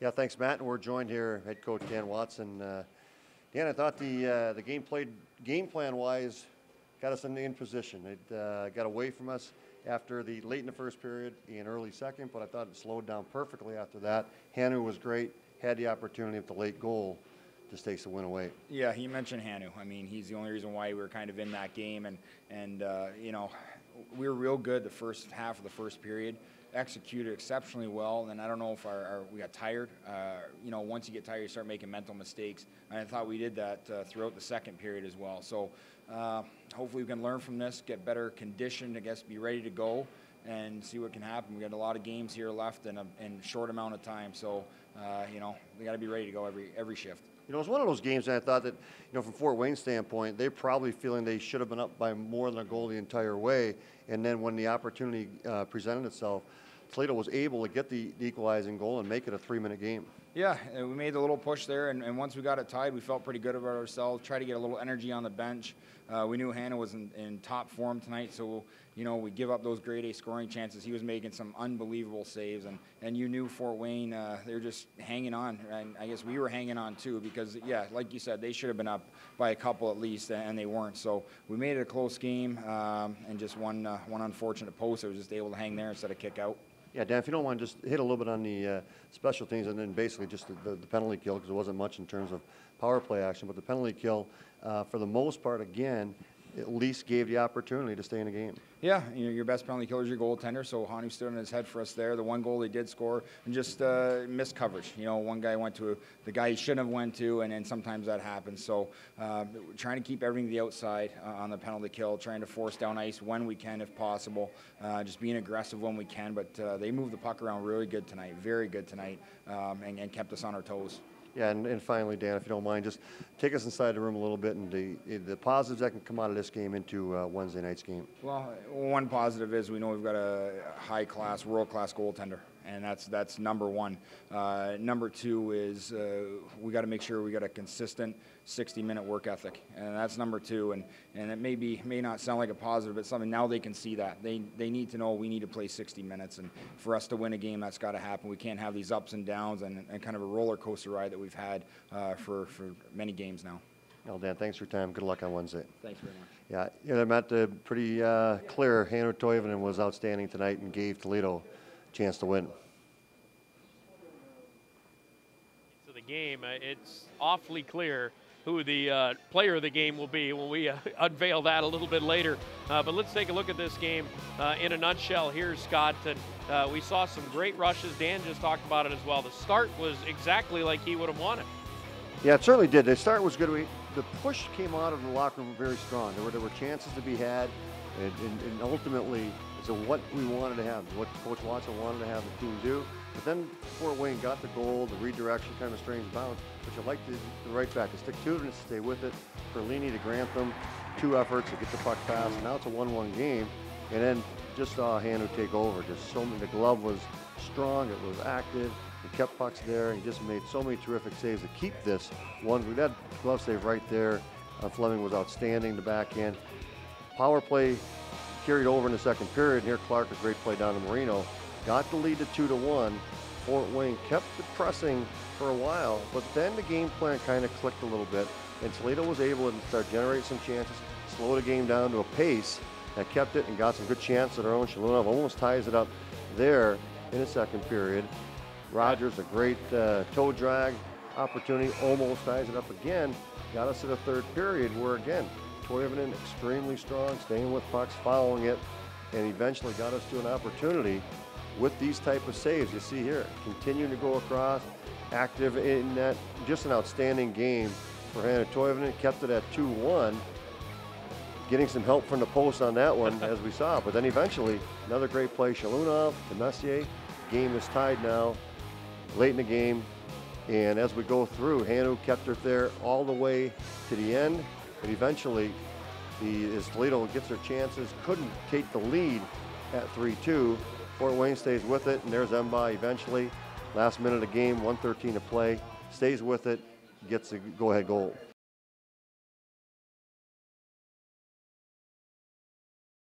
Yeah, thanks, Matt. And we're joined here, head coach Dan Watson. Dan, I thought the game plan wise got us in position. It got away from us after the late in the first period and early second, but I thought it slowed down perfectly after that. Hanu was great, had the opportunity at the late goal, just takes the win away. Yeah, he mentioned Hanu. I mean, he's the only reason why we were kind of in that game, and you know, we were real good the first half of the first period. Executed exceptionally well, and I don't know if we got tired. You know, once you get tired, you start making mental mistakes, and I thought we did that throughout the second period as well. So hopefully we can learn from this, get better conditioned, I guess, be ready to go, and see what can happen. We got a lot of games here left in a short amount of time, so you know, we got to be ready to go every shift. You know, it was one of those games that I thought that, you know, from Fort Wayne's standpoint, they're probably feeling they should have been up by more than a goal the entire way, and then when the opportunity presented itself, Toledo was able to get the equalizing goal and make it a 3-minute game. Yeah, we made a little push there, and once we got it tied, we felt pretty good about ourselves, tried to get a little energy on the bench. We knew Hannah was in top form tonight, so, you know, we give up those grade A scoring chances. He was making some unbelievable saves, and you knew Fort Wayne, they were just hanging on, and I guess we were hanging on too, because, yeah, like you said, they should have been up by a couple at least, and they weren't. So we made it a close game, and just one unfortunate post that was just able to hang there instead of kick out. Yeah, Dan, if you don't mind, just hit a little bit on the special things and then basically just the penalty kill, because it wasn't much in terms of power play action, but the penalty kill, for the most part, again, at least gave the opportunity to stay in the game. Yeah, you know, your best penalty killer is your goaltender, so Hanu stood on his head for us there. The one goal he did score, and just missed coverage. You know, one guy went to the guy he shouldn't have went to, and then sometimes that happens. So trying to keep everything to the outside on the penalty kill, trying to force down ice when we can if possible, just being aggressive when we can. But they moved the puck around really good tonight, very good tonight, and kept us on our toes. Yeah, and finally, Dan, if you don't mind, just take us inside the room a little bit and the positives that can come out of this game into Wednesday night's game. Well, one positive is we know we've got a high-class, world-class goaltender, and that's number one. Number two is we got to make sure we got a consistent 60-minute work ethic, and that's number two. And it may not sound like a positive, but something now they can see that. They need to know we need to play 60 minutes, and for us to win a game, that's got to happen. We can't have these ups and downs and kind of a roller coaster ride that we've had for many games now. Well, Dan, thanks for your time. Good luck on Wednesday. Thanks very much. Yeah, you know, Matt, pretty clear. Hanu Toivonen was outstanding tonight and gave Toledo a chance to win. To the game, it's awfully clear who the player of the game will be when we unveil that a little bit later. But let's take a look at this game in a nutshell here, Scott. And we saw some great rushes. Dan just talked about it as well. The start was exactly like he would have wanted. Yeah, it certainly did. The start was good. The push came out of the locker room very strong. There were chances to be had, and ultimately, it's what we wanted to have, what Coach Watson wanted to have the team do. But then Fort Wayne got the goal, the redirection, kind of a strange bounce, but you like the right back to stick to it and to stay with it. Perlini to Grantham, 2 efforts to get the puck past, and now it's a 1-1 game. And then just saw Hanu take over. Just so many, the glove was strong, it was active, he kept pucks there, he just made so many terrific saves to keep this one. We had glove save right there. Fleming was outstanding, the backhand. Power play carried over in the second period. And here Clark, a great play down to Marino. Got the lead to 2-1. Fort Wayne kept the pressing for a while, but then the game plan kind of clicked a little bit, and Toledo was able to start generating some chances, slow the game down to a pace that kept it and got some good chances of their own. Shalunov almost ties it up there in the second period. Rogers, a great toe drag opportunity, almost ties it up again. Got us to the third period where, again, Toivonen extremely strong, staying with pucks, following it, and eventually got us to an opportunity with these type of saves. You see here, continuing to go across, active in that, just an outstanding game for Hanu Toivonen. Kept it at 2-1, getting some help from the post on that one, as we saw. But then eventually, another great play, Shalunov to Messier. Game is tied now, late in the game. And as we go through, Hanu kept it there all the way to the end. But eventually, as Toledo gets their chances, couldn't take the lead at 3-2. Fort Wayne stays with it, and there's Emba eventually. Last minute of the game, 1:13 to play, stays with it, gets a go-ahead goal.